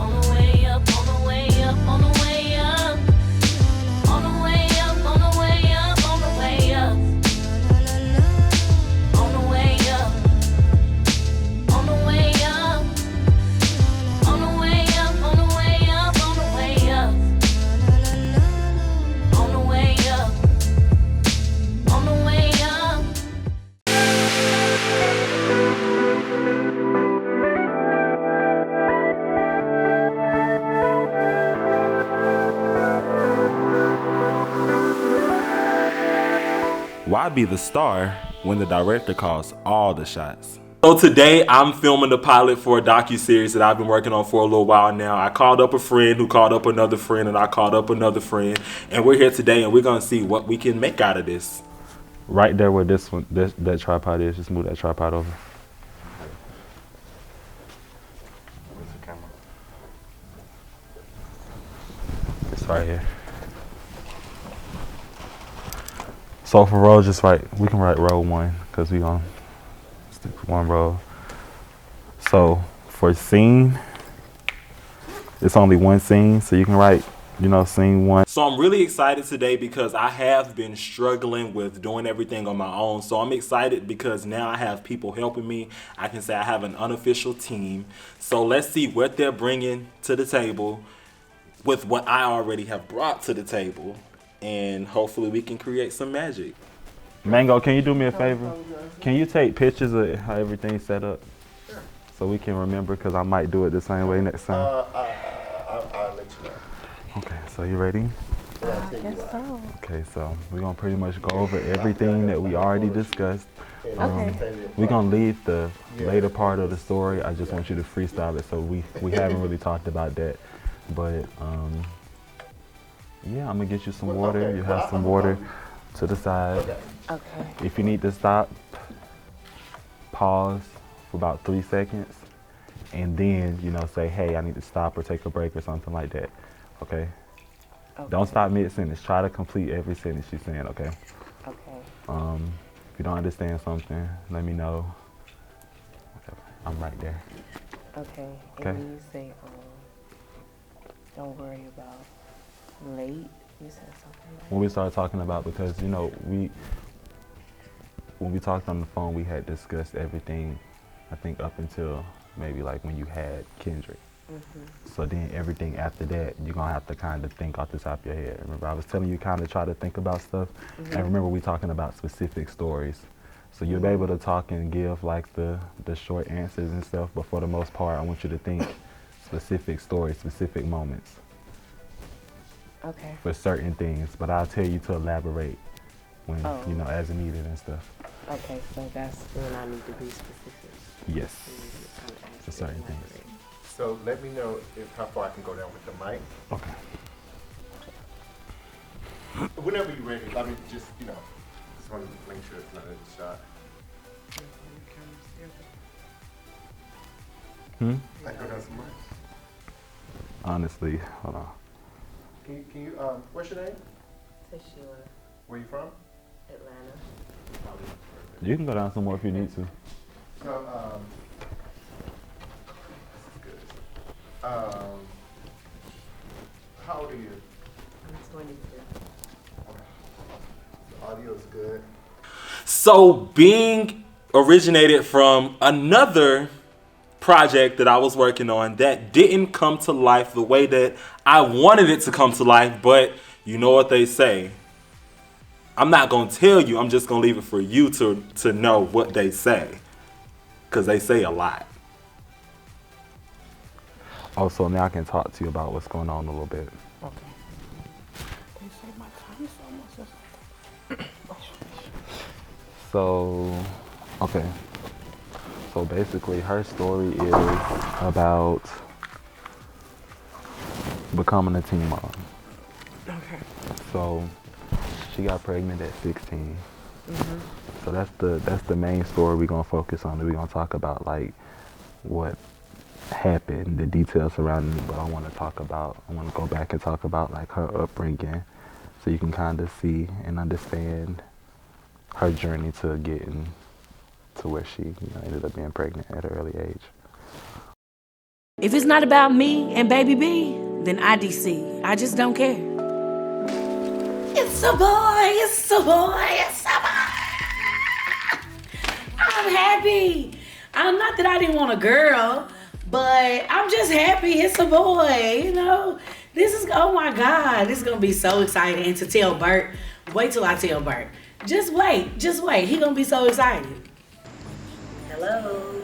on the way up, on the way up, on the way up. On the way up, on the way up, on the way up. On the way up. On the way up. On the way up, on the way up, on the way up. On the way up. On the way up. Why be the star when the director calls all the shots? So today I'm filming the pilot for a docuseries that I've been working on for a little while now. I called up a friend who called up another friend, and I called up another friend, and we're here today and we're gonna see what we can make out of this. Right there where this one, that tripod is, just move that tripod over. Where's the camera? It's right here. So for row, just write, we can write row 1 because we gonna stick to one row. So for scene, it's only one scene, so you can write, you know, scene 1. So I'm really excited today because I have been struggling with doing everything on my own. So I'm excited because now I have people helping me. I can say I have an unofficial team. So let's see what they're bringing to the table with what I already have brought to the table. And hopefully we can create some magic. Mango, can you do me a favor? Can you take pictures of how everything's set up? Sure. So we can remember, because I might do it the same way next time. I'll let you know. Okay, so you ready? Yeah, I guess so. Okay, so we're gonna pretty much go over everything that we already discussed. Okay. We're gonna leave the later part of the story. I just want you to freestyle it, so we haven't really talked about that. But yeah, I'm gonna get you some water. You have some water to the side. Okay. If you need to stop, pause for about 3 seconds, and then, you know, say, hey, I need to stop or take a break or something like that. Okay? Don't stop mid-sentence. Try to complete every sentence you're saying, okay? Okay. If you don't understand something, let me know. I'm right there. Okay. Okay. And when you say, don't worry about late, you said something like When we started talking about, because, you know, when we talked on the phone, we had discussed everything, I think up until maybe like when you had Kendrick. So then everything after that, you're gonna have to kind of think off the top of your head. Remember, I was telling you kind of try to think about stuff. And remember, we talking about specific stories. So you'll be able to talk and give like the short answers and stuff, but for the most part, I want you to think specific stories, specific moments. Okay. For certain things, but I'll tell you to elaborate when, you know, as needed and stuff. Okay, so that's when I need to be specific. Yes, for certain things. So let me know how far I can go down with the mic. Okay. Whenever you're ready, I mean, just, you know, just want to make sure it's not in the shot. I go down some mic. Honestly, hold on. Can you, what's your name? Pasjiea. Where you from? Atlanta. You can go down some more if you need to. So, this is good. How old are you? I'm 22. Okay. The audio is good. So being originated from another project that I was working on that didn't come to life the way that I wanted it to come to life, but you know what they say. I'm not gonna tell you, I'm just gonna leave it for you to know what they say. Cause they say a lot. Also, now I can talk to you about what's going on a little bit. Okay. So, okay. So basically her story is about becoming a teen mom. Okay. So she got pregnant at 16. So that's the main story we're gonna focus on. We're gonna talk about like what happened, the details surrounding it, but I wanna go back and talk about like her upbringing so you can kind of see and understand her journey to getting to where she ended up being pregnant at an early age. If it's not about me and Baby B, then IDC. I just don't care. It's a boy, it's a boy, it's a boy. I'm happy. I'm not that I didn't want a girl, but I'm just happy it's a boy, you know. This is, oh my God, this is gonna be so exciting. And to tell Bert, wait till I tell Bert. Just wait. He gonna be so excited. Hello.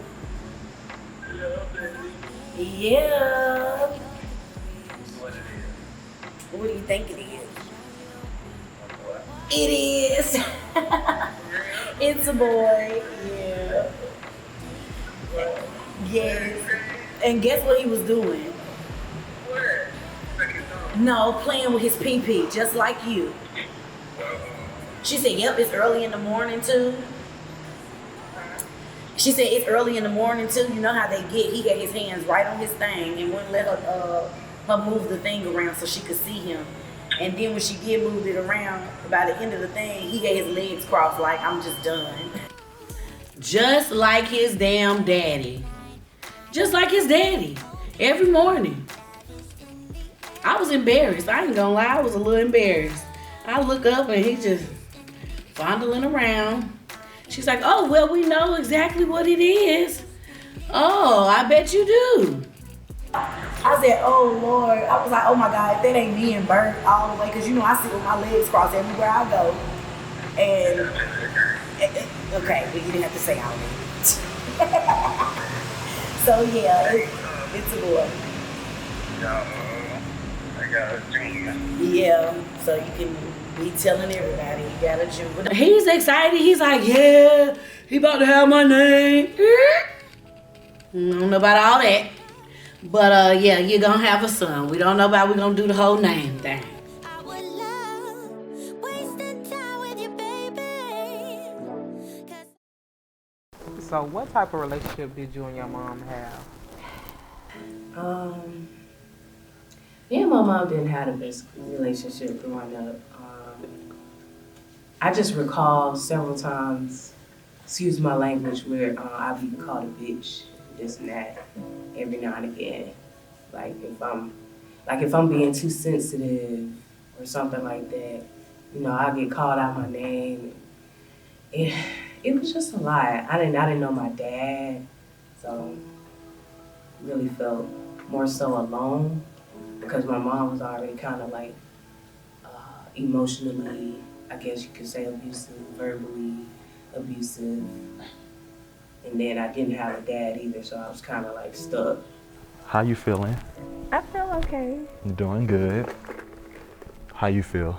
Yeah. What do you think it is? It is. It's a boy. Yeah. Yes. And guess what he was doing? What? No, playing with his pee-pee, just like you. She said, yep, it's early in the morning too. She said it's early in the morning too. You know how they get. He had his hands right on his thing and wouldn't let her move the thing around so she could see him. And then when she did move it around, by the end of the thing, he had his legs crossed like, I'm just done. Just like his damn daddy. Just like his daddy. Every morning. I was embarrassed. I ain't gonna lie, I was a little embarrassed. I look up and he just fondling around. She's like, oh, well, we know exactly what it is. Oh, I bet you do. I said, oh, Lord. I was like, oh, my God, that ain't me and Bert all the way. Because, you know, I sit with my legs crossed everywhere I go. And, okay, but you didn't have to say all that. So, yeah, it's a boy. I got a junior. Yeah, so you can be telling everybody you got a junior. He's excited. He's like, yeah, he about to have my name. I don't know about all that. But, yeah, you're going to have a son. We don't know about we're going to do the whole name thing. I would love wasting time with you, baby. 'Cause So what type of relationship did you and your mom have? Me and my mom didn't have the best relationship growing up. I just recall several times, excuse my language, where I've been called a bitch, this and that, every now and again. Like if I'm being too sensitive or something like that, you know, I get called out my name. It was just a lot. I didn't know my dad, so really felt more so alone because my mom was already kind of like emotionally, I guess you could say, abusive, verbally abusive. And then I didn't have a dad either, so I was kind of like stuck. How you feeling? I feel okay. You doing good. How you feel?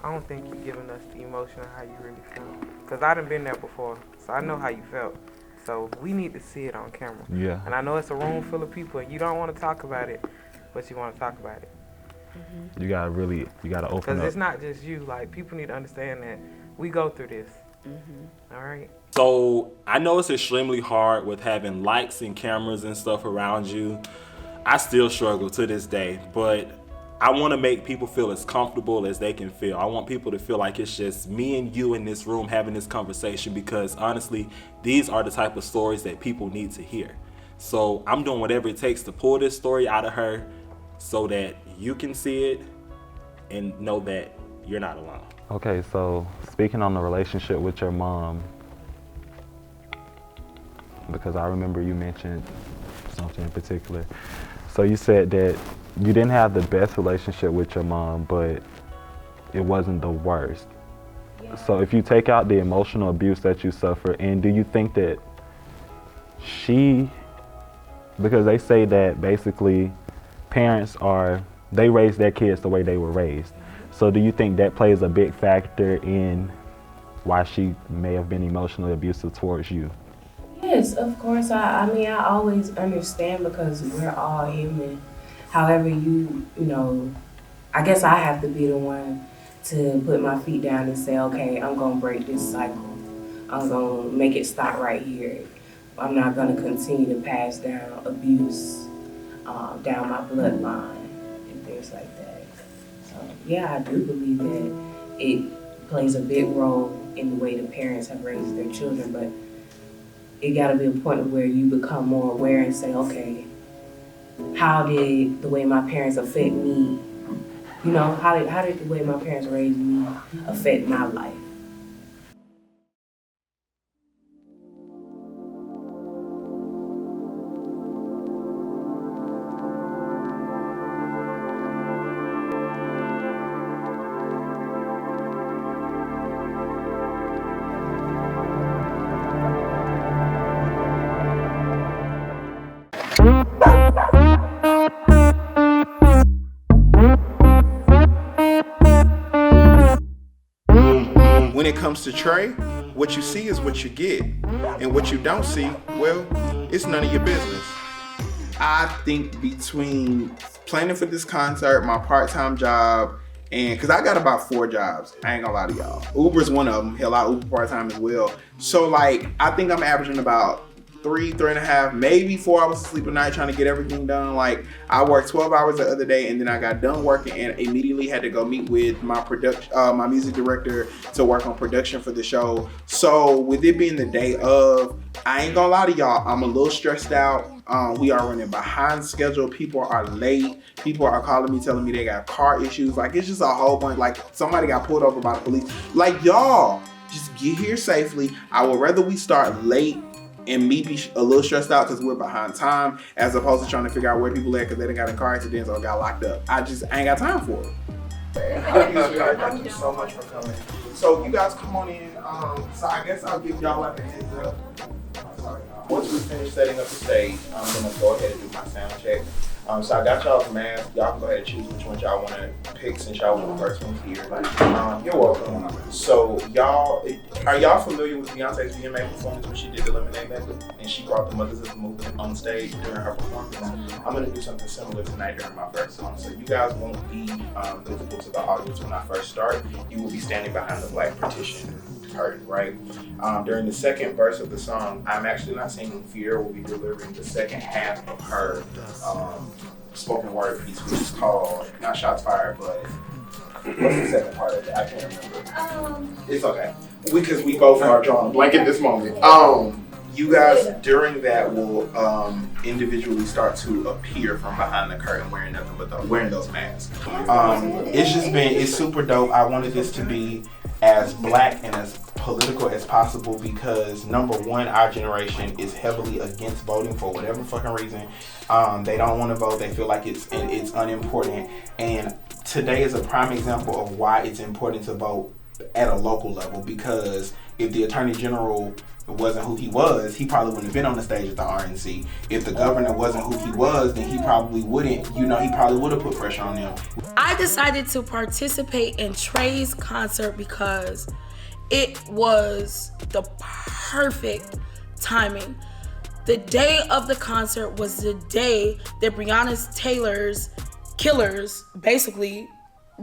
I don't think you're giving us the emotion of how you really feel. Because I done been there before, so I know how you felt. So we need to see it on camera. Yeah. And I know it's a room full of people and you don't want to talk about it, but you want to talk about it. You gotta open Because up. it's not just you. Like, people need to understand that we go through this. All right? So I know it's extremely hard with having lights and cameras and stuff around you. I still struggle to this day, but I want to make people feel as comfortable as they can feel. I want people to feel like it's just me and you in this room having this conversation, because honestly, these are the type of stories that people need to hear. So I'm doing whatever it takes to pull this story out of her so that you can see it and know that you're not alone. Okay, so speaking on the relationship with your mom, because I remember you mentioned something in particular. So you said that you didn't have the best relationship with your mom, but it wasn't the worst. Yeah. So if you take out the emotional abuse that you suffered, and do you think that because they say that basically parents they raise their kids the way they were raised. So do you think that plays a big factor in why she may have been emotionally abusive towards you? Yes, of course. I mean, I always understand because we're all human. However, you know, I guess I have to be the one to put my feet down and say, okay, I'm going to break this cycle. I'm going to make it stop right here. I'm not going to continue to pass down abuse down my bloodline and things like that. So, yeah, I do believe that it plays a big role in the way the parents have raised their children, but it got to be a point where you become more aware and say, okay, how did the way my parents affect me? You know, how did the way my parents raised me affect my life? When it comes to Trae, what you see is what you get. And what you don't see, well, it's none of your business. I think between planning for this concert, my part-time job, and because I got about 4 jobs, I ain't gonna lie to y'all. Uber's one of them. Hell, I Uber part-time as well. So like, I think I'm averaging about 3.5, maybe 4 hours of sleep a night trying to get everything done. Like, I worked 12 hours the other day, and then I got done working and immediately had to go meet with my my music director to work on production for the show. So with it being the day of, I ain't gonna lie to y'all, I'm a little stressed out. We are running behind schedule. People are late. People are calling me, telling me they got car issues. Like, it's just a whole bunch. Like, somebody got pulled over by the police. Like, y'all, just get here safely. I would rather we start late and me be a little stressed out because we're behind time, as opposed to trying to figure out where people at because they done got in car accidents or got locked up. I ain't got time for it. Thank you so much for coming. So you guys come on in. So I guess I'll give y'all like a heads up. Once we finish setting up the stage, I'm gonna go ahead and do my sound check. So I got y'all's masks. Y'all can go ahead and choose which one y'all want to pick since y'all were the first ones here. You're welcome. So are y'all familiar with Beyonce's VMA performance when she did the Lemonade medley and she brought the Mothers of the Movement on stage during her performance? I'm gonna do something similar tonight during my first song. So you guys won't be visible to the audience when I first start. You will be standing behind the black partition curtain, right? During the second verse of the song, I'm actually not singing. Fear will be delivering the second half of her spoken word piece, which is called, not Shots Fired, but what's the second part of it? I can't remember. It's okay. Because we both are drawing a blank at this moment. You guys during that will individually start to appear from behind the curtain wearing nothing but wearing those masks. It's super dope. I wanted this to be as black and as political as possible because number one, our generation is heavily against voting for whatever fucking reason. They don't want to vote. They feel like it's unimportant. And today is a prime example of why it's important to vote at a local level, because if the Attorney General wasn't who he was, he probably wouldn't have been on the stage at the RNC. If the governor wasn't who he was, then he probably wouldn't, he probably would have put pressure on them. I decided to participate in Trae's concert because it was the perfect timing. The day of the concert was the day that Breonna Taylor's killers basically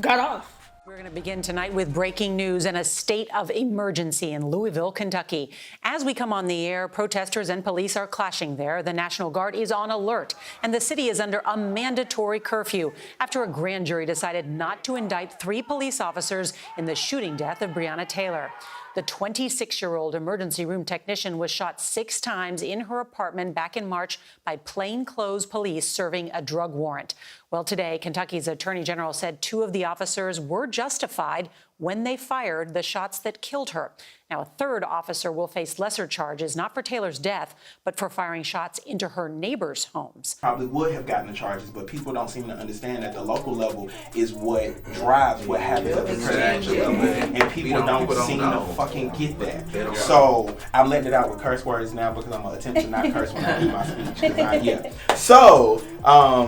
got off. We're going to begin tonight with breaking news and a state of emergency in Louisville, Kentucky. As we come on the air, protesters and police are clashing there. The National Guard is on alert, and the city is under a mandatory curfew after a grand jury decided not to indict 3 police officers in the shooting death of Breonna Taylor. The 26-year-old emergency room technician was shot 6 times in her apartment back in March by plainclothes police serving a drug warrant. Well, today, Kentucky's Attorney General said 2 of the officers were justified when they fired the shots that killed her. Now, a 3rd officer will face lesser charges, not for Taylor's death, but for firing shots into her neighbors' homes. Probably would have gotten the charges, but people don't seem to understand that the local level is what drives what happens at the presidential level, and people don't seem to fucking get that. So I'm letting it out with curse words now because I'm gonna attempt to not curse when I do my speech. So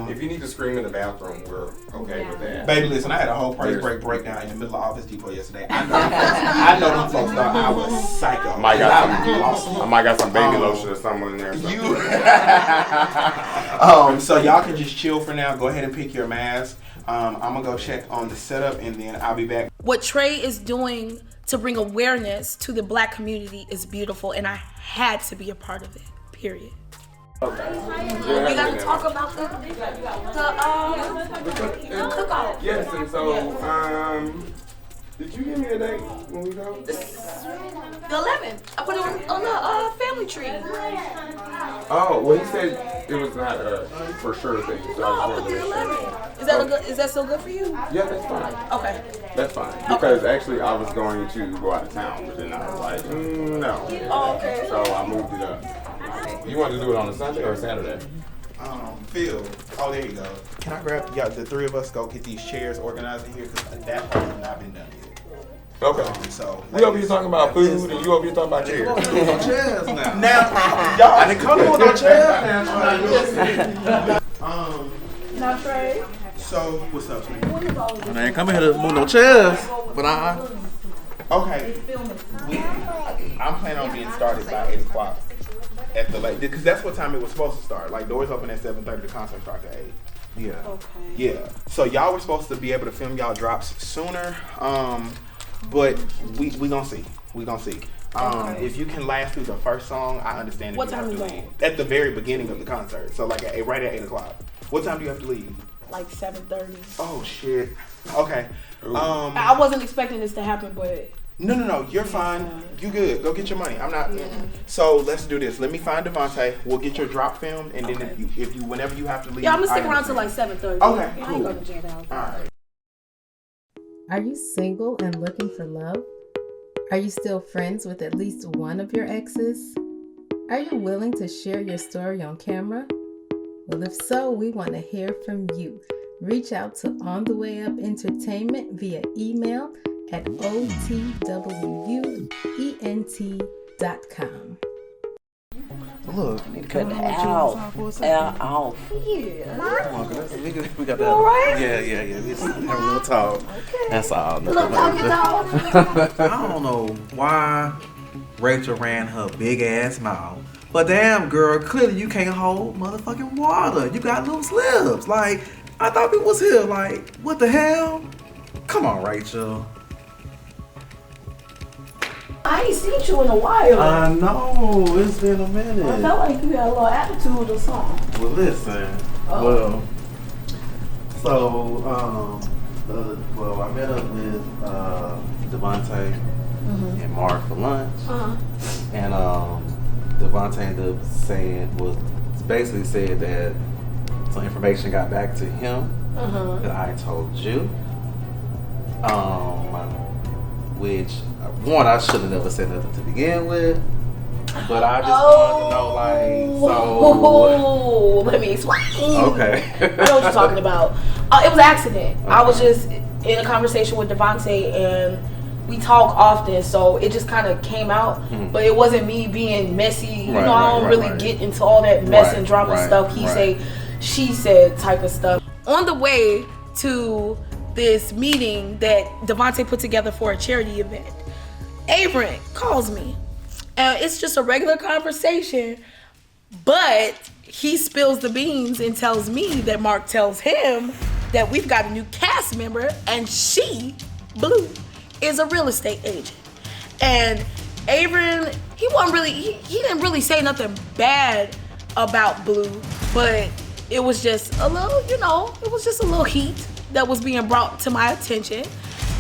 if you need to scream in the bathroom, we're okay with that. Baby, listen, I had a whole praise break breakdown in the middle of Office Depot yesterday. I know them folks thought I was psycho. I might got some baby lotion or something in there. So y'all can just chill for now. Go ahead and pick your mask. I'm gonna go check on the setup and then I'll be back. What Trae is doing to bring awareness to the black community is beautiful, and I had to be a part of it, period. Okay. We gotta talk about the cook-off. Yes, and so Did you give me a date when we go? The 11th. I put it on the family tree. Oh, well, he said it was not a for sure thing. So No, I put the 11th. Is that still good for you? Yeah, that's fine. Okay. That's fine. Because actually, I was going to go out of town, but then I was like, no. Oh, okay. So I moved it up. You want to do it on a Sunday or a Saturday? Phil. Oh, there you go. Can I grab the three of us go get these chairs organized in here? Because that part has not been done yet. Okay. So we over here talking about food, and you over here talking about chairs. Chairs now. Y'all, I didn't come with no chairs now. Now, Trae. So, what's up, Trae? I ain't coming here to move no chairs, but Okay. I'm planning on being started by 8 o'clock at the late, because that's what time it was supposed to start. Like, doors open at 7:30, the concert starts at 8. Yeah. Okay. Yeah. So y'all were supposed to be able to film y'all drops sooner, but we gonna see. We gonna see. Okay. If you can last through the first song, I understand. What time you is have to that? leave. At the very beginning of the concert, so like right at 8 o'clock. What time do you have to leave? Like 7:30. Oh shit. Okay. I wasn't expecting this to happen, but. No, you're fine. You good. Go get your money. I'm not. So let's do this. Let me find Devonta. We'll get your drop filmed, and then if you whenever you have to leave. Yeah, I'm gonna stick around till like 7:30. Okay, I cool. ain't going to jail out. All right. Are you single and looking for love? Are you still friends with at least one of your exes? Are you willing to share your story on camera? Well, if so, we want to hear from you. Reach out to On the Way Up Entertainment via email at otwuent.com. look, I need to cut the L off. Yeah. Come on, girl. We got that. You all right? Yeah. We just have a little talk. Okay. That's all. Little talky talk. I don't know why Rachel ran her big ass mouth. But damn, girl, clearly you can't hold motherfucking water. You got loose lips. Like, I thought we was here. Like, what the hell? Come on, Rachel. I ain't seen you in a while. I know. It's been a minute. I felt like you had a little attitude or something. Well, listen. Well, so, I met up with Devonta and MarQ for lunch. And Devonta ended up basically said that some information got back to him that I told you. Which, one, I should have never said nothing to begin with. But I just wanted to know, let me explain. Okay. I know what you're talking about. It was an accident. I was just in a conversation with Devonta and we talk often, so it just kind of came out. But it wasn't me being messy. You know, I don't really get into all that mess and drama stuff. He say, she said type of stuff. On the way to this meeting that Devonta put together for a charity event, Av'ern calls me. And it's just a regular conversation, but he spills the beans and tells me that MarQ tells him that we've got a new cast member and she, Blue, is a real estate agent. And Av'ern, he didn't really say nothing bad about Blue, but it was just a little, it was just a little heat that was being brought to my attention.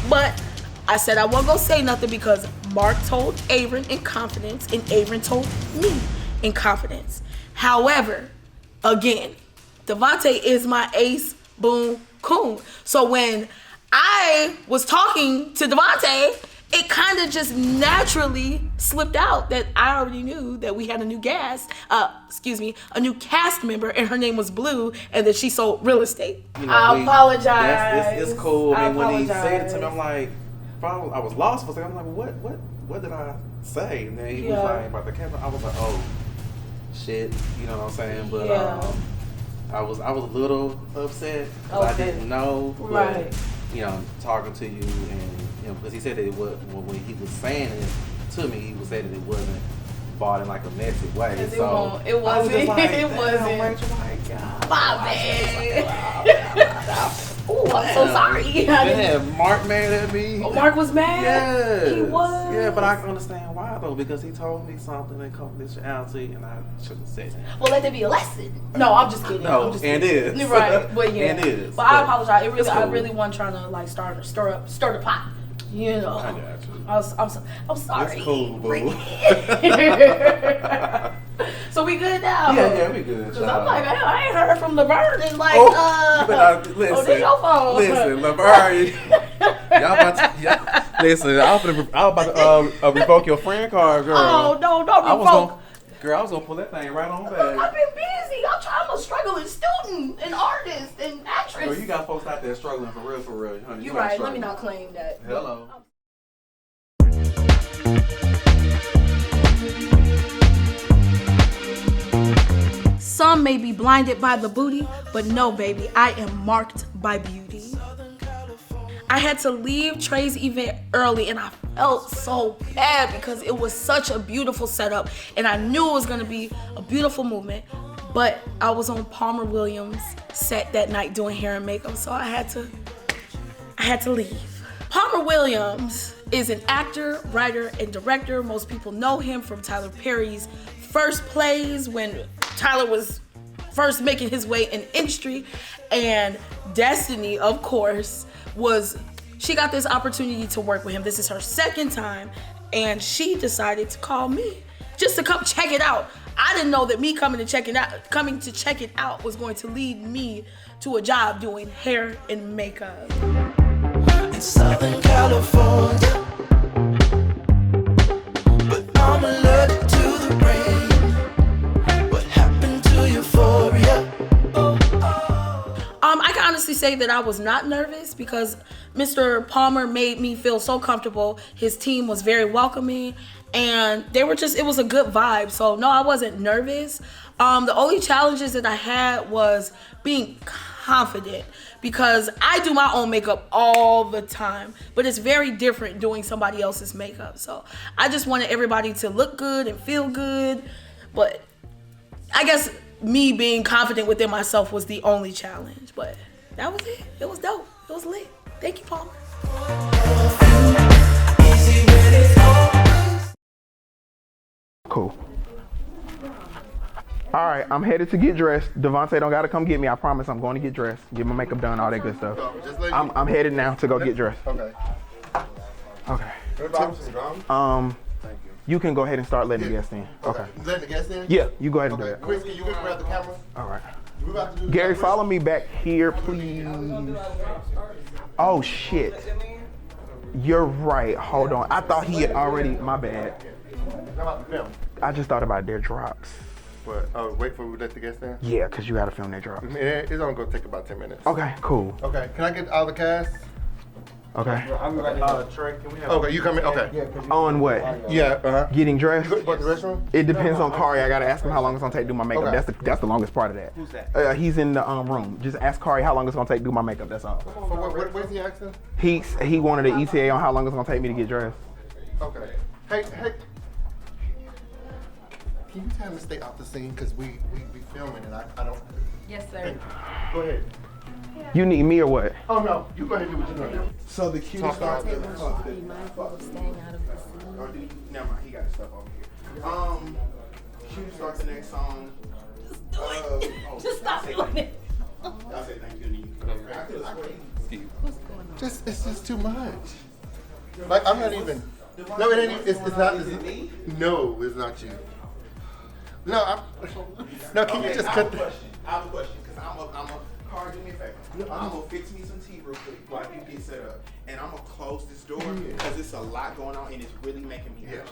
But I said I wasn't gonna say nothing because MarQ told Av'ern in confidence and Av'ern told me in confidence. However, again, Devonta is my ace, boom, coon. So when I was talking to Devonta, it kind of just naturally slipped out that I already knew that we had a new a new cast member, and her name was Blue, and that she sold real estate. I apologize. It's cool. And when he said it to me, I'm like, I was lost for a second. I'm like, what did I say? And then he was like, about the camera. I was like, oh, shit. You know what I'm saying? But I was a little upset because I didn't know. But, talking to you and, because he said that when he was saying it to me, he was saying that it wasn't bought in like a messy way. So it wasn't. Like, it wasn't. Rachel, my God. My bad. Oh, I'm so sorry. Yeah, MarQ mad at me. Oh, MarQ was mad? Yes. He was? Yeah, but I can understand why though, because he told me something in confidentiality and I shouldn't have said that. Well, let there be a lesson. No, I'm just kidding. No, I'm just and kidding. it is. Right, but yeah. And it is. But I apologize. Cool. I really wasn't trying to like stir the pot. You know. I got you. I'm sorry. It's cool, boo. So we good now? Yeah, we good. Cause I'm like, I ain't heard from Av'ern in like, listen, this your phone. Listen, Av'ern. Listen, I was about to revoke your friend card, girl. Oh, no, don't revoke. I was gonna pull that thing right on back. I've been busy. I'm a struggling student and artist and actress. Girl, you got folks out there struggling for real, honey. You're right. Let me not claim that. Hello. Some may be blinded by the booty, but no, baby, I am marked by beauty. I had to leave Trae's event early and I felt so bad because it was such a beautiful setup and I knew it was gonna be a beautiful movement, but I was on Palmer Williams' set that night doing hair and makeup, so I had to leave. Palmer Williams is an actor, writer, and director. Most people know him from Tyler Perry's first plays when Tyler was first making his way in industry, and Destiny, of course, she got this opportunity to work with him. This is her second time, and she decided to call me just to come check it out. I didn't know that me coming to check it out was going to lead me to a job doing hair and makeup. In Southern California, but I'm allergic to the rain. What happened to euphoria? I can honestly say that I was not nervous because Mr. Palmer made me feel so comfortable. His team was very welcoming and it was a good vibe. So no, I wasn't nervous. The only challenges that I had was being confident because I do my own makeup all the time, but it's very different doing somebody else's makeup. So I just wanted everybody to look good and feel good, but I guess me being confident within myself was the only challenge, but that was it. It was dope. It was lit. Thank you, Palmer. Cool. All right, I'm headed to get dressed. Devonta don't gotta come get me. I promise I'm going to get dressed, get my makeup done, all that good stuff. I'm headed now to go get dressed. Okay. Okay. You can go ahead and start letting the guests in. Okay. You letting the guests in? Yeah, you go ahead and do that. Chris, can you grab the camera? All right. We about to do Gary, follow me back here, please. Oh, shit. You're right. Hold on. I thought he had already, my bad. How about the film? I just thought about their drops. What? Oh, wait for we let the guests in? Yeah, because you got to film their drops. It's only going to take about 10 minutes. Okay, cool. Okay, can I get all the cast? Okay. Trae, can we have okay, you come in? Okay. On what? Yeah, Getting dressed? You go to the restroom? It depends on Kari. I got to ask him how long it's going to take to do my makeup. Okay. That's the longest part of that. Who's that? He's in the room. Just ask Kari how long it's going to take to do my makeup. That's all. What's he asking? He wanted an ETA on how long it's going to take me to get dressed. Okay. Hey. Can you tell him to stay off the scene? Because we filming and I don't. Yes, sir. Go ahead. You need me or what? Oh, no. You go ahead and do what you're going to do. So the cutest Talk part. about Be mindful of staying out of the scene. Never mind, he got his stuff over here. Cute starts the next song. Just stop doing it. I'll say thank you. It's just too much. Like, I'm not even. No, it ain't even. It's not. No, it's not you. No, no, can you just cut the. I have a question, because I'm a Kari, do me a favor. I'm gonna fix me some tea real quick while you get set up. And I'm gonna close this door because it's a lot going on and it's really making me nervous.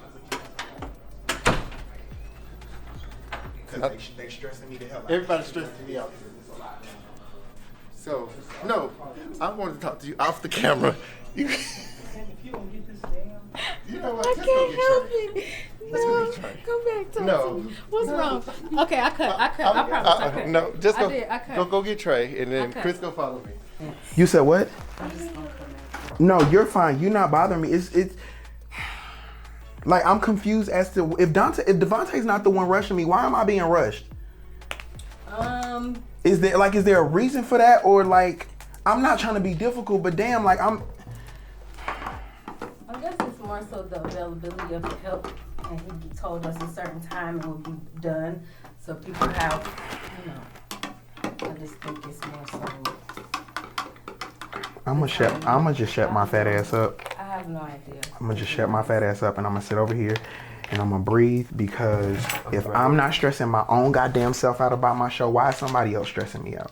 Because they stressing me the hell out. Everybody's stressing me out. So, no, I wanted to talk to you off the camera. You know what? I Just go can't get help Trae. it. Let's go No, get Trae. come back, Thompson. No. What's wrong? Okay, I cut. I promise I cut. No, just go. I cut. Go get Trae, and then Okay. Chris go follow me. You said what? I'm just gonna come out. No, you're fine. You're not bothering me. It's like I'm confused as to if Devonta's not the one rushing me, why am I being rushed? Is there a reason for that, or like I'm not trying to be difficult, but damn, like I guess it's more so the availability of the help, and he told us a certain time it will be done, so people have, I just think it's more so. I'm gonna just shut my fat ass up. I have no idea. I'm gonna just shut my fat ass up and I'm gonna sit over here and I'm gonna breathe, because if I'm not stressing my own goddamn self out about my show, why is somebody else stressing me out?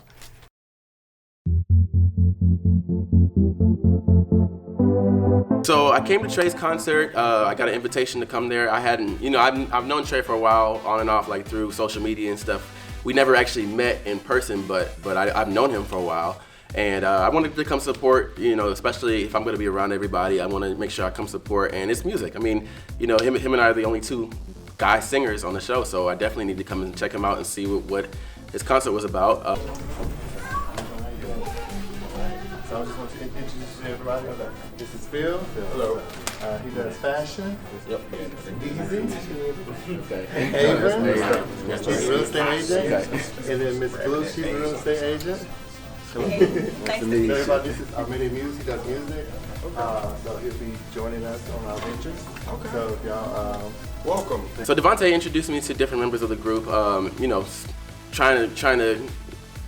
So I came to Trae's concert. I got an invitation to come there. I hadn't, I've known Trae for a while, on and off, like through social media and stuff. We never actually met in person, but I've known him for a while. And I wanted to come support, especially if I'm going to be around everybody. I want to make sure I come support, and it's music. I mean, him and I are the only two guy singers on the show, so I definitely need to come and check him out and see what his concert was about. So I just want to introduce you to everybody. This is Phyll. Hello. He does fashion. Yep. Eazy. Okay. Av'ern. She's a real estate agent. And then Miss Blue, she's a real estate agent. Nice to meet you. Everybody, this is Mayday Muse. He does music. So he'll be joining us on our ventures. Okay. So if y'all, welcome. So Devonta introduced me to different members of the group. Trying to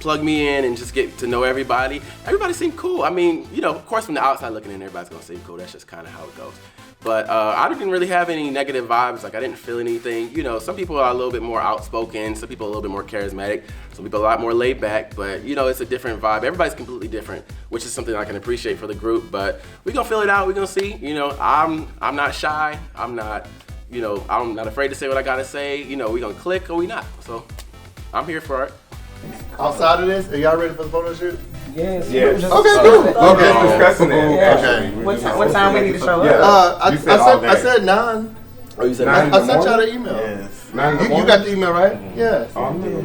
plug me in and just get to know everybody. Everybody seemed cool. I mean, of course from the outside looking in, everybody's gonna seem cool. That's just kind of how it goes. But I didn't really have any negative vibes. Like, I didn't feel anything. Some people are a little bit more outspoken. Some people are a little bit more charismatic. Some people are a lot more laid back. But it's a different vibe. Everybody's completely different, which is something I can appreciate for the group. But we're gonna feel it out. We're gonna see. I'm not shy. I'm not afraid to say what I gotta say. We're gonna click or we not. So I'm here for it. Outside of this, are y'all ready for the photo shoot? Yes. Okay, cool. Okay. Discussing it. Okay. What time we need to show up? I said 9. Oh, you said 9? I sent y'all the email. Yes. You got the email, right? Yes. I'm there.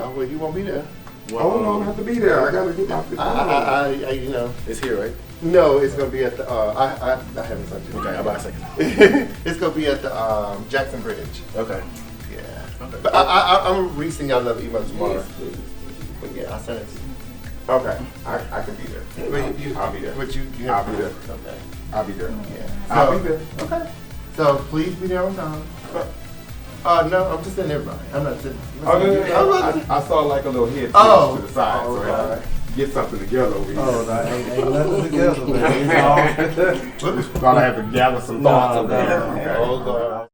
Oh, well, you won't be there. Well, I don't have to be there. I gotta get my It's here, right? No, it's gonna be at the. I haven't sent you. Okay, I'm about a second. It's gonna be at the Jackson Bridge. Okay. Yeah. Okay. But I'm resending y'all another email tomorrow. Please. But yeah, I'll send it to you. Okay, I can be there. I'll be there. But you I'll be there. Okay. I'll be there. Yeah. I'll be there. Okay. So please be there on time. No, I'm just saying everybody. I'm not saying. I saw like a little head to the side, so I had to get something together over here. Oh, no, ain't nothing together, man. Gonna have to gather some thoughts over here. Okay. Oh, God.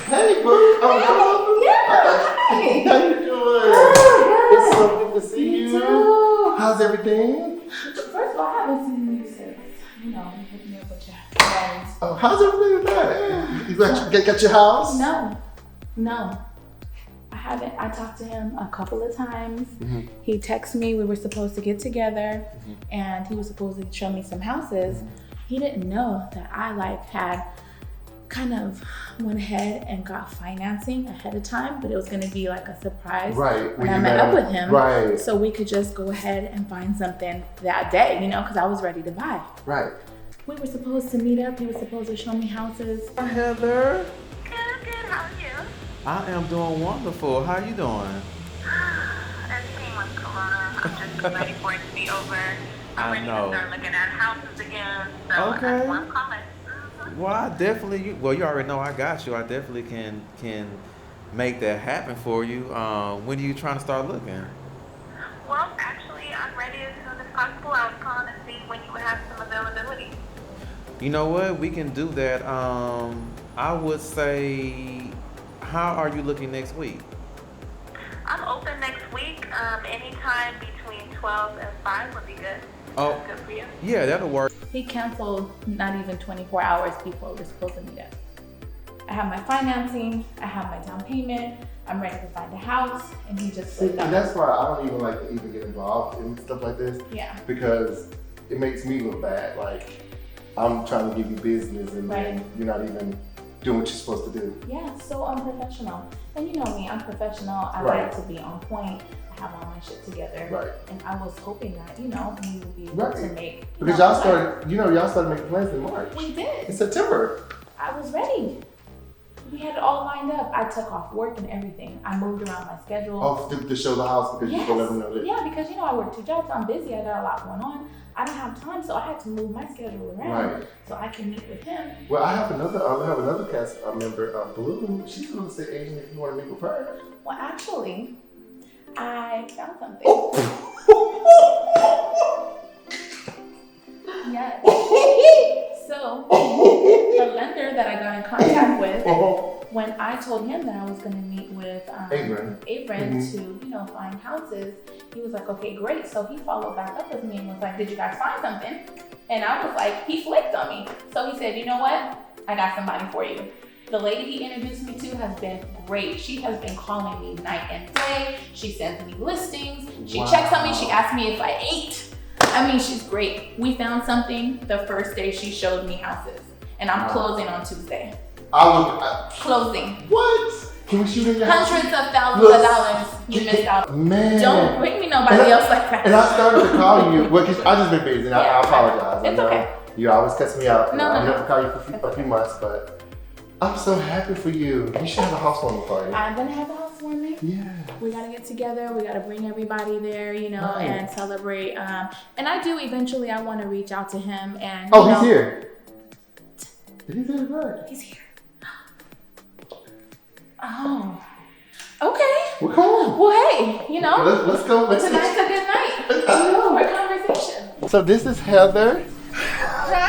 Hey, boo. How you doing? It's so good to see you. How's everything? First of all, I haven't seen you since, you hit me up with your friends. Oh, how's everything with that? You got your house? No. I haven't. I talked to him a couple of times. Mm-hmm. He texted me. We were supposed to get together, and he was supposed to show me some houses. He didn't know that I had kind of went ahead and got financing ahead of time, but it was going to be like a surprise when I met up with him. Right. So we could just go ahead and find something that day, because I was ready to buy. Right. We were supposed to meet up. He was supposed to show me houses. Heather. Good. How are you? I am doing wonderful. How you doing? Everything was Corona. I'm just ready for it to be over. I'm ready to start looking at houses again. So Okay. that's why I'm calling. Well, I definitely. You already know I got you. I definitely can make that happen for you. When are you trying to start looking? Well, actually, I'm ready as soon as possible. I was calling to see when you would have some availability. You know what? We can do that. I would say, how are you looking next week? I'm open next week. Anytime between 12 and 5 would be good. Oh, That's good for you. yeah, that'll work. He canceled not even 24 hours before we were supposed to meet up. I have my financing, I have my down payment, I'm ready to find a house, and he just See, and that's why I don't even like to even get involved in stuff like this. Yeah. Because it makes me look bad. Like, I'm trying to give you business and then you're not even doing what you're supposed to do. Yeah, so unprofessional. And you know me, I'm professional. I Right. like to be on point. I have all my shit together. Right. And I was hoping that, we would be able to make. Because y'all started making plans in March. We did. In September. I was ready. We had it all lined up. I took off work and everything. I moved around my schedule. Oh, to show the house because you Yes. don't let them know that. Yeah, because I work 2 jobs. I'm busy. I got a lot going on. I don't have time, so I had to move my schedule around Right. so I can meet with him. Well, I have another cast member, Blue. She's a real estate agent. If you want to meet with her. Well, actually, I found something. Yes. So, the lender that I got in contact with, when I told him that I was going to meet with Av'ern to, find houses, he was like, okay, great. So he followed back up with me and was like, did you guys find something? And I was like, he flicked on me. So he said, you know what? I got somebody for you. The lady he introduced me to has been great. She has been calling me night and day. She sends me listings. She checks on me. She asks me if I ate. I mean, she's great. We found something the first day she showed me houses. And I'm closing on Tuesday. Closing. What? Can we shoot in your house? Hundreds of thousands of dollars. You missed out. Man. Don't bring me nobody else like that. And I started to call you. Well, I just been busy. And I apologize. It's okay. You always cuss me out. No. I never call you for a few months, but I'm so happy for you. You should have a housewarming party. I'm gonna have a housewarming. Yeah. We gotta get together. We gotta bring everybody there, Right. and celebrate. And I do eventually. I want to reach out to him and. He's here. Did he say the word? He's here. Oh. Okay. Well, come on. Well, hey, Let's go. Tonight's a good night. For a conversation. So this is Heather. Hi.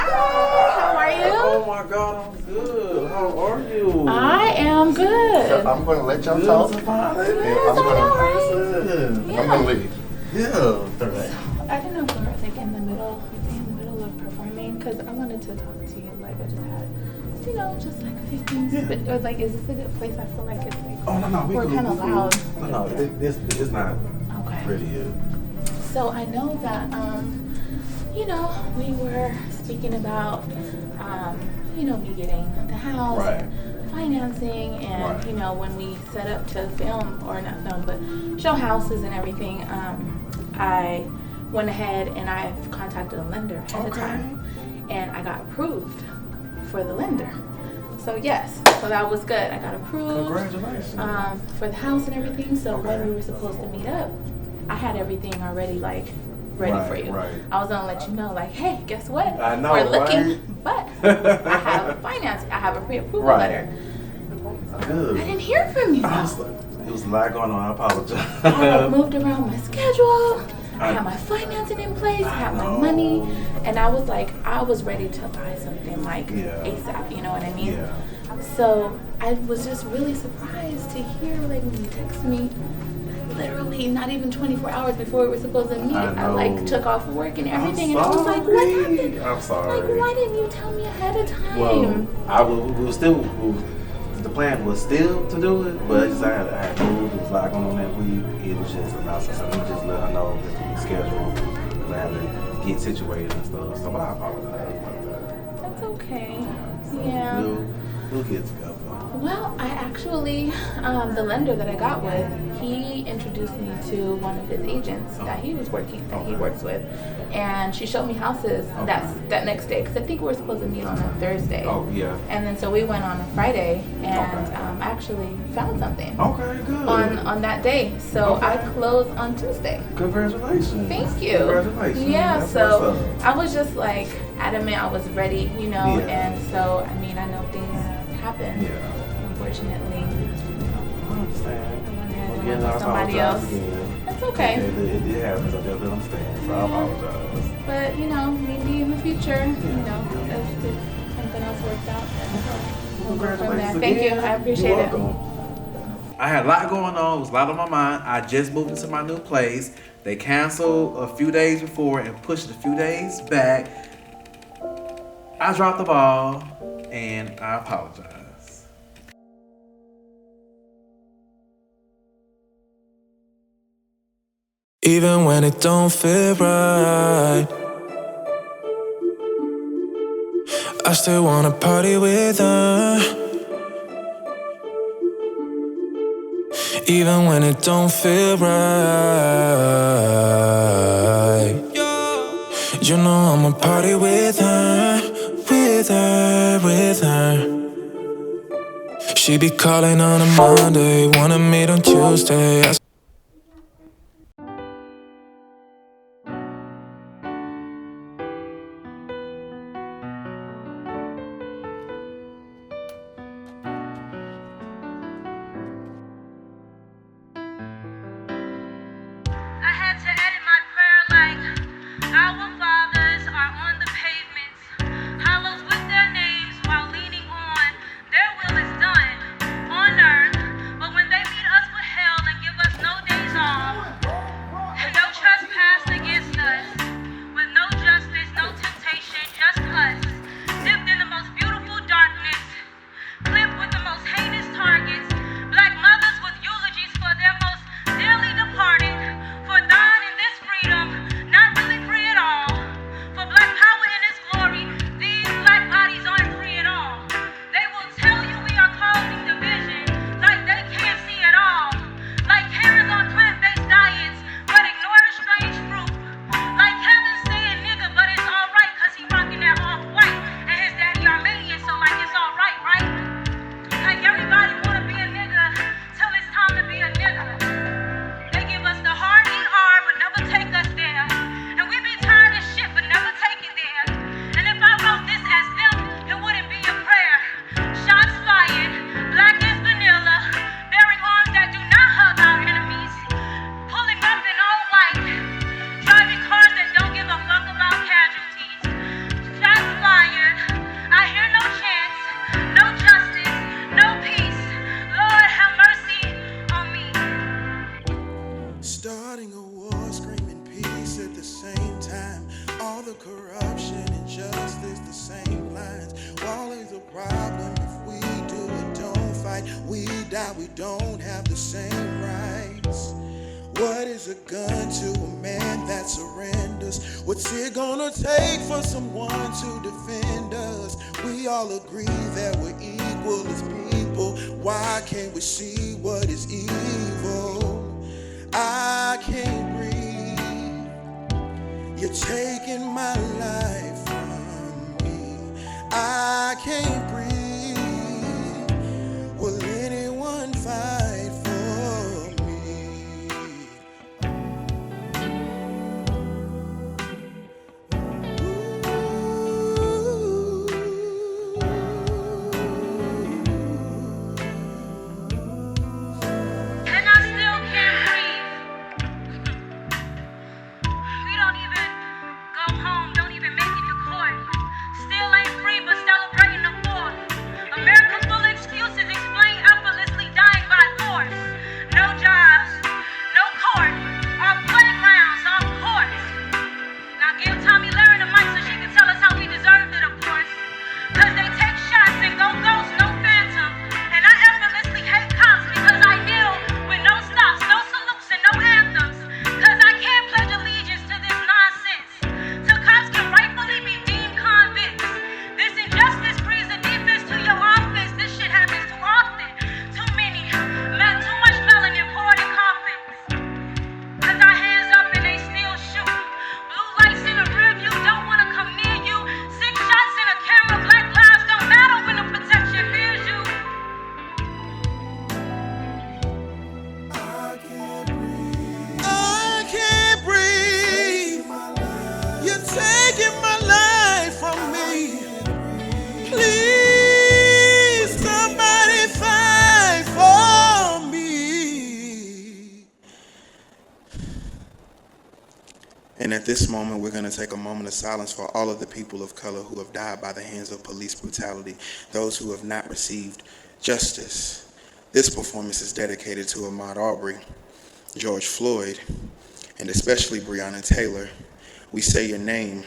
How are you? Oh my God, I'm good. How are you? I am good. So I'm going to let y'all talk. Yes, I'm going to leave. Yeah. I don't know if we're like in the middle of performing because I wanted to talk to you. Like I just had, just like a few things. But or, like, is this a good place? I feel like it's like we're kind of loud. No, this is not really it. So I know that we were speaking about me getting the house. Right. Financing and when we set up to film or not film but show houses and everything, I went ahead and I've contacted a lender ahead of time and I got approved for the lender. So yes, so that was good. I got approved. Congratulations. For the house and everything. So when we were supposed to meet up, I had everything already ready for you. Right. I was gonna let you know, hey, guess what? I know, we're looking, right? but I have financing. I have a pre-approval letter. Good. I didn't hear from you. It was a lot going on. I apologize. I moved around my schedule. I had my financing in place. I had my money, and I was ready to buy something ASAP. You know what I mean? Yeah. So I was just really surprised to hear when you text me. Literally not even 24 hours before we were supposed to meet, I took off work and everything, and I was like, what happened? I'm sorry. Why didn't you tell me ahead of time? Well, the plan was still to do it, but I had moved. It was a lot going on that week. It was just about something. We just let her know that we scheduled because I had to get situated and stuff. So I apologize about that. That's okay. Yeah. We'll get together. Well, I actually, the lender that I got with, he introduced me to one of his agents that he works with, and she showed me houses that next day because I think we were supposed to meet on a Thursday. Oh yeah. And then so we went on a Friday and actually found something. Okay, good. On that day, so I closed on Tuesday. Congratulations. Thank you. Congratulations. Yeah. That's so I was just adamant. I was ready, and so I know things happen. Yeah. Unfortunately. I understand. I went with somebody else. That's okay. It happens. I definitely understand. So I apologize. But maybe in the future, if something else works out, then we'll go from there. Thank you. I appreciate it. I had a lot going on. It was a lot on my mind. I just moved into my new place. They canceled a few days before and pushed it a few days back. I dropped the ball and I apologize. Even when it don't feel right, I still wanna party with her. even when it don't feel right. You know I'ma party with her, with her, with her. She be calling on a Monday, wanna meet on Tuesday. I had to edit my prayer like our fathers are on the pavements, hollows with their names while leaning on their will is done on earth. But when they meet us with hell and give us no days off, and no trespass against us, with no justice, no temptation, just us, dipped in the most beautiful darkness, clipped with the most heinous targets, black mothers with eulogies for their most dearly departed. For thine in this freedom, not really free at all. For black power in its glory, these black bodies aren't free at all. They will tell you we are causing division, like they can't see at all. Like Karens on plant-based diets, but ignore the strange fruit. Like Kevin saying nigga, but it's alright, cause he rocking that off-white. And his daddy Armenian, so like it's alright, right? Like everybody wanna be a nigga, till it's time to be a nigga. They give us the hard ER, but never take us there. And we be tired of shit, but never take it there. And if I wrote this as them, it wouldn't be a prayer. Shots fired, black as vanilla, bearing arms that do not hug our enemies. Pulling up in all white, driving cars that don't give a fuck about casualties. Shots fired, I hear no chance, no justice, no peace. Lord, have mercy on me. Starting a war, screaming peace at the same time. All the corruption, injustice, the same lines. Wall is a problem if we do it, don't fight. We die, we don't have the same rights. What is a gun to a man that surrenders? What's it gonna take for someone to defend us? We all agree that we're equal as people. Why can't we see what is evil? I can't breathe. You're taking my life from me. I can't breathe. Will anyone fight for me? And I still can't breathe. We don't even go home, don't even make it to court. Still ain't free, but celebrating the 4th. America full of excuses, explain effortlessly dying by force. No jobs, no court, our playgrounds, our courts. Now give Tommy Larry the mic so she can tell us how we deserved it, of course. Cause they take shots and go ghost, no phantom. And I effortlessly hate cops because I kneel with no stops, no salutes, and no anthems. Cause I can't pledge allegiance to this nonsense. So cops can rightfully be deemed convicts. This injustice breeds a defense to your offense. This shit happens too often. Too many. Too much melanin poured in coffins. Cause our hands up and they still shoot. Blue lights in the rear view don't wanna come near you. 6 shots in a camera, black lives don't matter when the protection fears you. I can't breathe. You're taking my life from me. Please, somebody fight for me. And at this moment, we're going to take a moment of silence for all of the people of color who have died by the hands of police brutality, those who have not received justice. This performance is dedicated to Ahmaud Arbery, George Floyd, and especially Breonna Taylor. We say your name,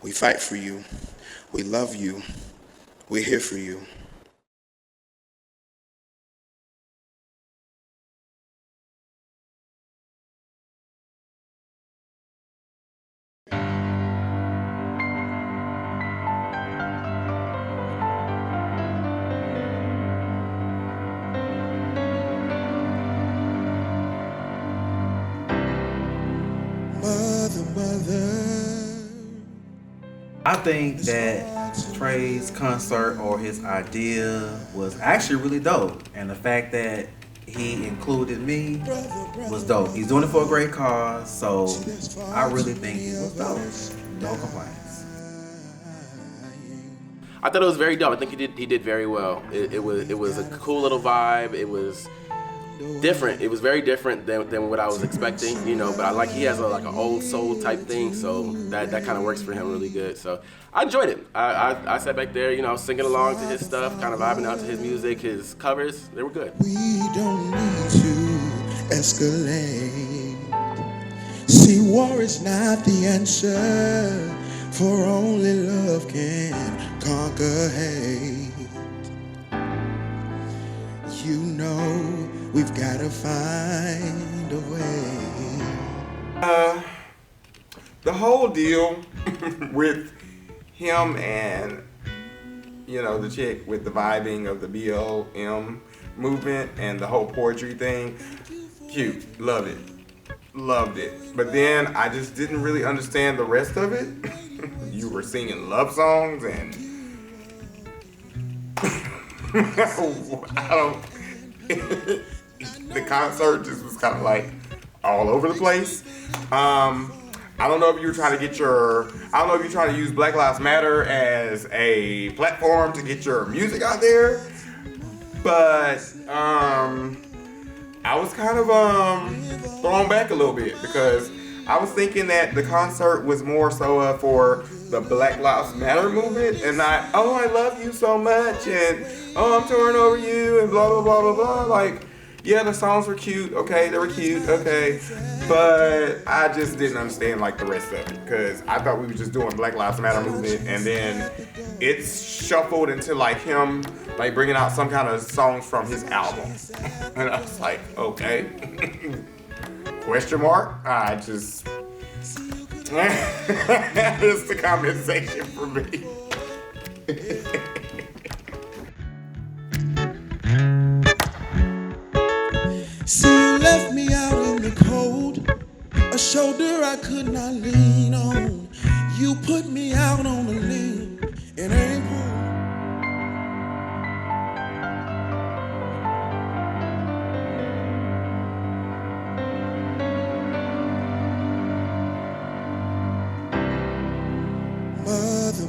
we fight for you, we love you, we're here for you. I think that Trae's concert or his idea was actually really dope. And the fact that he included me was dope. He's doing it for a great cause, so I really think it was dope. No complaints. I thought it was very dope. I think he did very well. It was a cool little vibe. It was different. It was very different than what I was expecting, you know. But I like he has like an old soul type thing, so that kind of works for him really good. So I enjoyed it. I sat back there, you know, singing along to his stuff, kind of vibing out to his music, his covers. They were good. We don't need to escalate. See, war is not the answer, for only love can conquer hate. You know, we've gotta find a way. The whole deal with him and, you know, the chick with the vibing of the BLM movement and the whole poetry thing, cute, love it, loved it. But then I just didn't really understand the rest of it. You were singing love songs and I don't. The concert just was kind of like all over the place. I don't know if you were trying to get I don't know if you're trying to use Black Lives Matter as a platform to get your music out there, but I was kind of thrown back a little bit because I was thinking that the concert was more so for the Black Lives Matter movement and not, oh, I love you so much and oh, I'm torn over you and blah, blah, blah, blah, blah. Like, yeah, the songs were cute. Okay, they were cute. Okay. But I just didn't understand like the rest of it because I thought we were just doing Black Lives Matter movement and then it's shuffled into like him like bringing out some kind of songs from his album. And I was like, okay. Question mark? I just... It's the compensation for me. See, you left me out in the cold, a shoulder I could not lean on. You put me out on a limb, and I ain't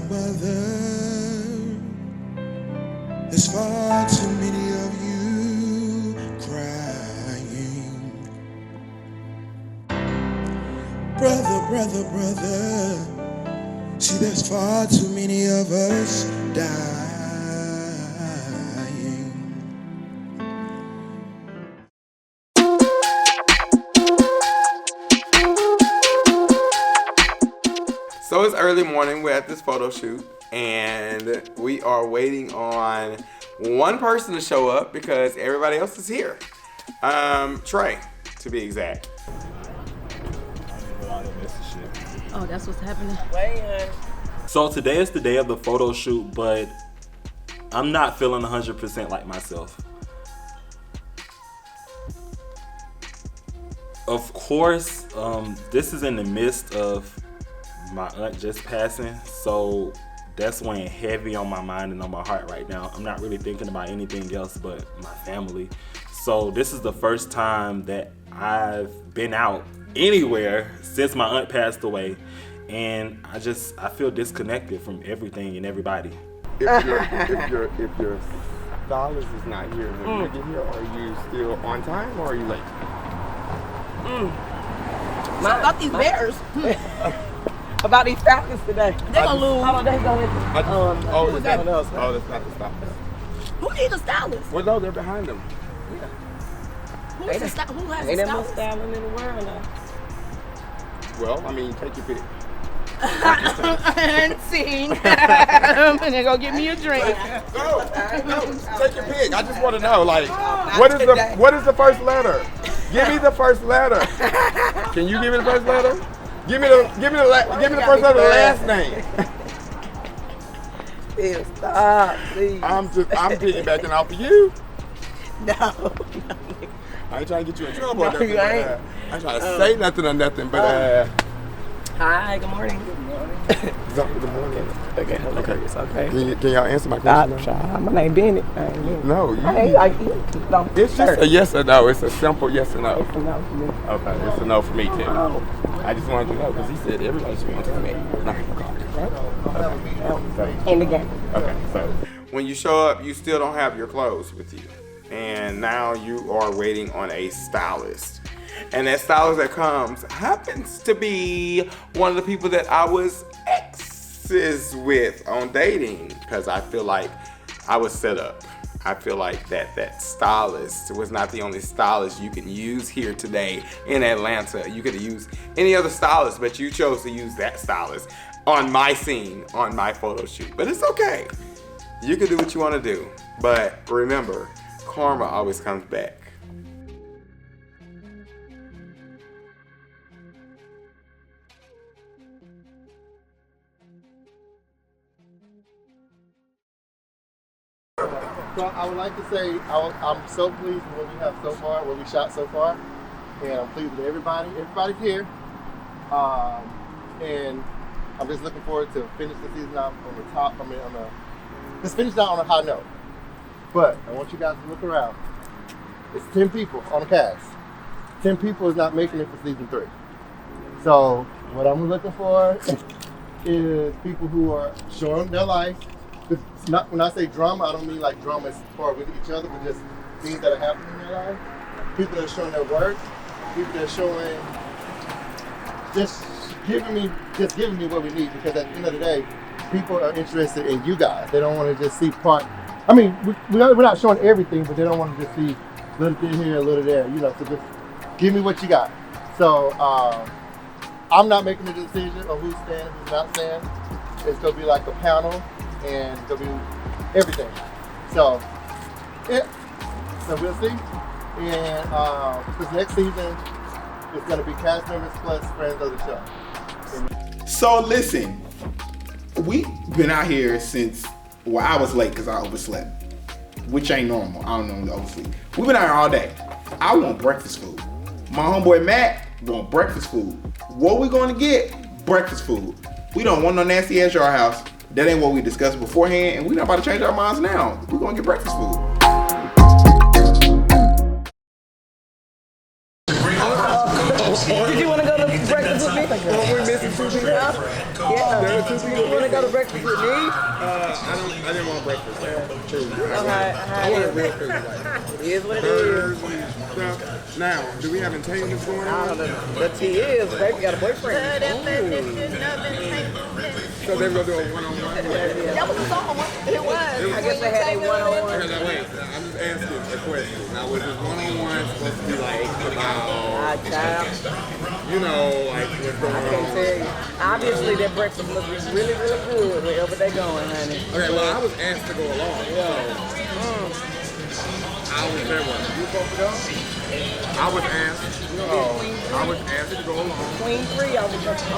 Mother, there's far too many of you crying. Brother, see, there's far too many of us dying. So it's early morning, we're at this photo shoot, and we are waiting on one person to show up because everybody else is here. Trae, to be exact. Oh, that's what's happening. So today is the day of the photo shoot, but I'm not feeling 100% like myself. Of course, this is in the midst of my aunt just passing, so that's weighing heavy on my mind and on my heart right now. I'm not really thinking about anything else but my family. So this is the first time that I've been out anywhere since my aunt passed away, and I feel disconnected from everything and everybody. If your stylist is not here when you get here, are you still on time or are you late? About these bears. About these Falcons today. They're gonna lose. How about they go with that's not the stylist. Who needs a stylist? Well, no, they're behind them. Who has a stylist? Ain't that most styling in the world now? Well, I mean, take your pick. And sing. I'm gonna go get me a drink. No, take your pick. I just want to know, like, what is the first letter? Give me the first letter. Can you give me the first letter? Give me the first letter of the last name. Phil, stop, please. I'm piggybacking off of you. No. I ain't trying to get you in trouble. No, you ain't. I ain't trying to say nothing or nothing, but Hi, good morning. Good morning. Okay, okay. It's okay. Can y'all answer my question? My name Bennett. No, it's just a yes or no. It's a simple yes or no. It's a no for me. Okay, it's a no for me too. Oh. I just wanted to know because he said everybody should be on me. In the game. Okay, so when you show up, you still don't have your clothes with you, and now you are waiting on a stylist. And that stylist that comes happens to be one of the people that I was exes with on dating because I feel like I was set up. I feel like that stylist was not the only stylist you can use here today in Atlanta. You could have used any other stylist, but you chose to use that stylist on my scene, on my photo shoot. But it's okay. You can do what you want to do. But remember, karma always comes back. So I would like to say I'm so pleased with what we have so far, what we shot so far, and I'm pleased with everybody. Everybody's here, and I'm just looking forward to finish the season out on the top. Just finish out on a high note. But I want you guys to look around. It's 10 people on the cast. 10 people is not making it for season 3. So what I'm looking for is people who are showing their life. It's not, when I say drama, I don't mean like drama as far with each other, but just things that are happening in their life. People that are showing their work. People that are showing, just giving me what we need, because at the end of the day, people are interested in you guys. They don't want to just see part. I mean, we're not showing everything, but they don't want to just see a little bit here, a little there. So just give me what you got. So I'm not making the decision on who's staying, who's not staying. It's gonna be like a panel. And it'll be everything. So we'll see. And this next season is gonna be cast members plus friends of the show. So listen, we've been out here since, well, I was late because I overslept, which ain't normal. I don't normally oversleep. We've been out here all day. I want breakfast food. My homeboy Matt want breakfast food. What we gonna get? Breakfast food. We don't want no nasty ass yard house. That ain't what we discussed beforehand, and we're not about to change our minds now. We're gonna get breakfast food. Did you want to go to breakfast with me? We're missing 2 people. Yeah. There are 2 people. You want to go to breakfast with me? I didn't want breakfast. I wanted real food. It is what it is. Now, do we have entanglements going on? The tea is, baby got a boyfriend. So they were gonna do a one-on-one? That was a song. It was. I guess they had a one-on-one. Wait, I'm just asking a question. Now, was this one-on-one supposed to be like about, like what's going on? I can't tell you. Obviously, that breakfast looks really, really good wherever they're going, honey. Okay, well, I was asked to go along. So, I was there. What? You supposed to go? I was asked. I was asked to go along. Queen 3, I was just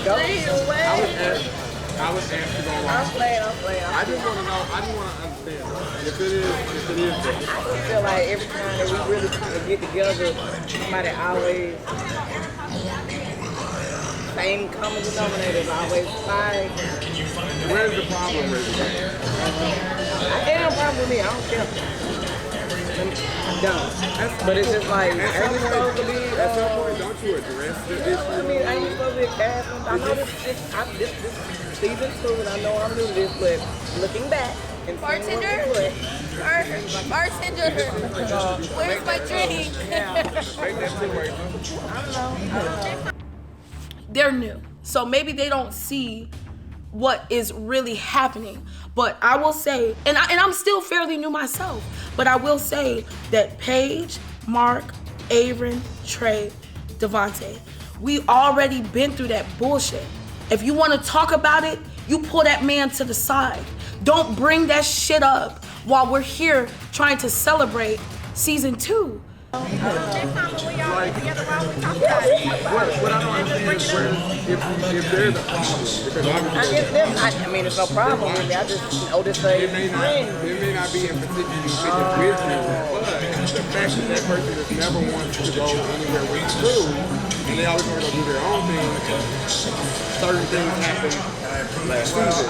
Go. I was asked to go along. I'm playing. I just want to know. I just want to understand. If it is. I feel like every time that we really kind of get together, somebody always same common denominators, always fight. Where's the problem with it? Ain't no problem with me. I don't care. I'm done. But it's just like, at some point, don't you address the issue? I mean, I ain't supposed to be a cast member. I know this season 2, and I know I'm new to this, but looking back and Bartender, where's my drink? I don't know. They're new, so maybe they don't see what is really happening. But I will say, and I'm still fairly new myself, but I will say that Paige, MarQ, Av'ern, Trae, Devonta, we already been through that bullshit. If you want to talk about it, you pull that man to the side. Don't bring that shit up while we're here trying to celebrate season 2. What I don't understand is if there's a problem, because I mean, it's no problem with me. I just know this thing. It may not be in particular business, but the fact that that person just never wants to go anywhere with the crew, and they always want to go do their own thing, certain things happen last season.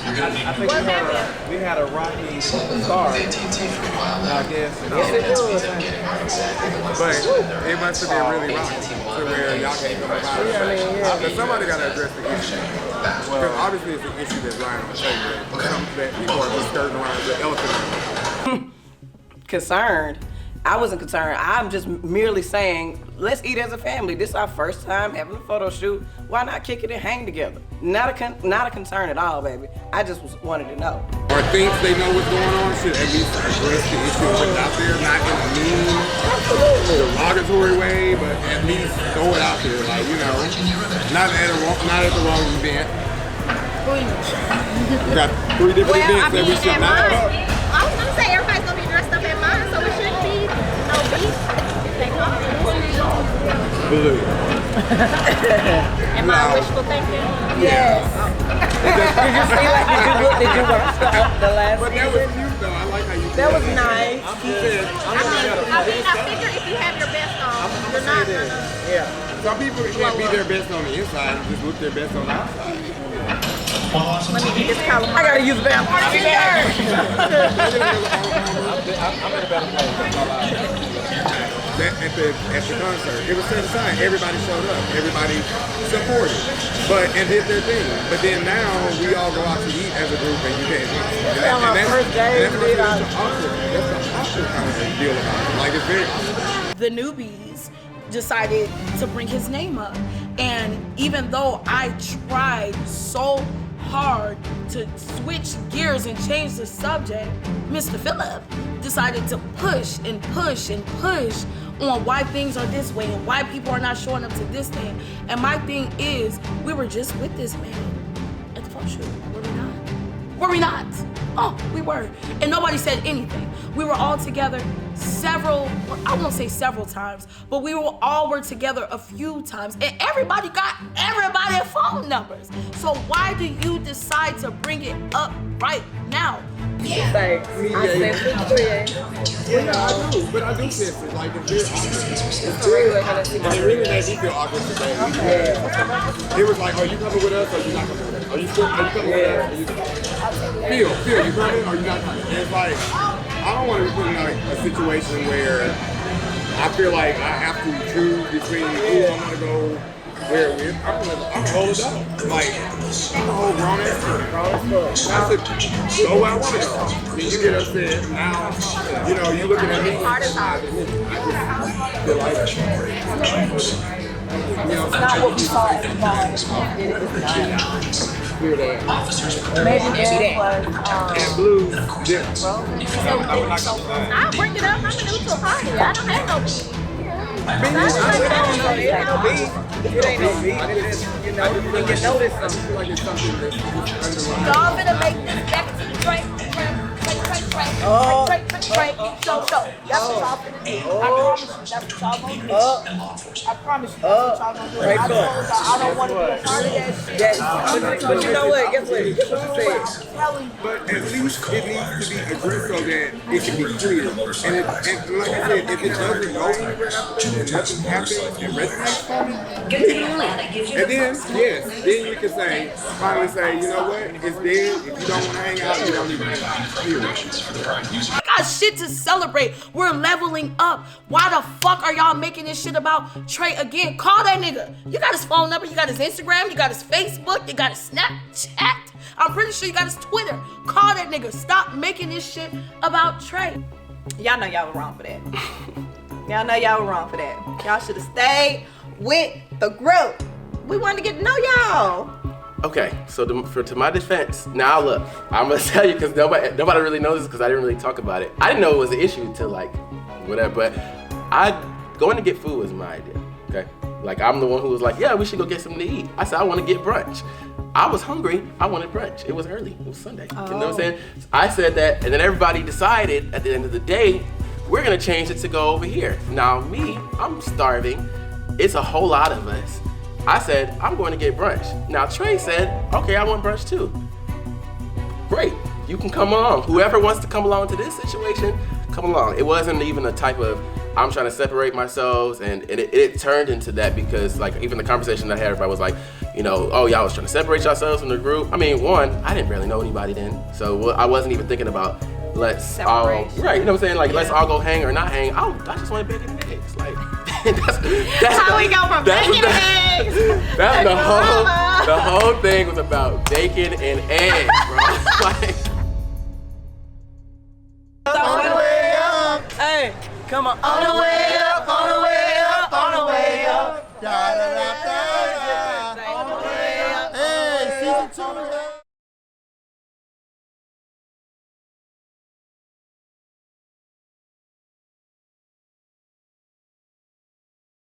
I think we had a rocky start, I guess. Yes, it was. But it must have been really rocky to where y'all can't come about it. But somebody got to address the issue. Because obviously it's an issue that's lying on the table. That people are just skirting around the elephant. Concerned. I wasn't concerned. I'm just merely saying, let's eat as a family. This is our first time having a photo shoot. Why not kick it and hang together? Not a concern at all, baby. I just wanted to know. Or think they know what's going on, should at least address the issue and put it out there, not in a mean, derogatory way, but at least throw it out there, like, you know, not at the wrong event. We got 3 different events that we should not have. I was gonna say everybody's gonna be dressed up at mine, so it shouldn't be no beef. They come. Blue. Am I wishful thinking? Yes. Did you see like did you watch the last But that was cute though. I like how you That was nice. I figure if you have your best on, you're not gonna. Yeah. Some people can't be their best on the inside and just look their best on the outside. Let me get this column. I gotta use that. I'm in a better place. At the concert, it was set aside. Everybody showed up. Everybody supported, and did their thing. But then now we all go out to eat as a group, and you can't. That's the awkward kind of deal about it. Like it's very awkward. The newbies decided to bring his name up, and even though I tried so hard to switch gears and change the subject, Mr. Phillip decided to push and push and push on why things are this way and why people are not showing up to this thing. And my thing is, we were just with this man at the photo shoot, were we not? Were we not? Oh, we were. And nobody said anything. We were all together I won't say several times, but we all were together a few times, and everybody got everybody's phone numbers. So why do you decide to bring it up right now? Yeah. Thanks. I sense it. Yeah, I do, but I do sense it. Like, it's really made me feel awkward today. Okay. It was like, are you coming with us or are you not coming with us? Are you coming with us? Phil, you coming or are you not coming? And it's like, I don't want to be put in like a situation where I feel like I have to choose between who I'm gonna go where with. I'm a whole adult. Like, I'm a whole grown ass person. I said, go where I want to go. Then you get upset. Now, you know, you looking at me. I just feel like, you know, It's not what we thought it was. Hear that. Maybe that was and blue. Yeah. I'll bring it up. I'm a neutral party. I don't have no beef. It ain't no beef. It ain't no beef. It is, you know, you notice something. Like it's something that's Y'all gonna make this back to the drink. Oh. That's what y'all finna do. I promise you. That's what y'all gonna do. I promise you. That's what y'all gonna do. I don't want to be a part of that shit. But you know what? Guess what? Guess what you said. But at least it needs to be addressed so that it can be clear. And like I said, if it doesn't go anywhere after that, and nothing happens and resonates for me, and then, yes, then you can say, finally say, you know what, it's dead. If you don't want to hang out, you don't need to hang out. I got shit to celebrate. We're leveling up. Why the fuck are y'all making this shit about Trae again? Call that nigga. You got his phone number, you got his Instagram, you got his Facebook, you got his Snapchat. I'm pretty sure you got his Twitter. Call that nigga. Stop making this shit about Trae. Y'all know y'all were wrong for that. Y'all know y'all were wrong for that. Y'all should have stayed with the group. We wanted to get to know y'all. Okay, so to my defense, now look, I'm gonna tell you because nobody really knows this because I didn't really talk about it. I didn't know it was an issue until like whatever, but going to get food was my idea. Okay, like I'm the one who was like, yeah, we should go get something to eat. I said I want to get brunch. I was hungry. I wanted brunch. It was early. It was Sunday. You know what I'm saying? I said that, and then everybody decided at the end of the day, we're gonna change it to go over here. Now me, I'm starving. It's a whole lot of us. I said, I'm going to get brunch. Now Trae said, okay, I want brunch too. Great, you can come along. Whoever wants to come along to this situation, come along. It wasn't even a type of, I'm trying to separate myself, and it turned into that because like even the conversation I had, everybody was like, you know, oh y'all was trying to separate yourselves from the group. I mean, one, I didn't barely know anybody then, so I wasn't even thinking about let's all, right, you know what I'm saying, like let's all go hang or not hang. I just wanted bacon and eggs, like that's how we go from bacon and eggs. The whole thing was about bacon and eggs, bro. Like, on the way up, hey, come on the way up.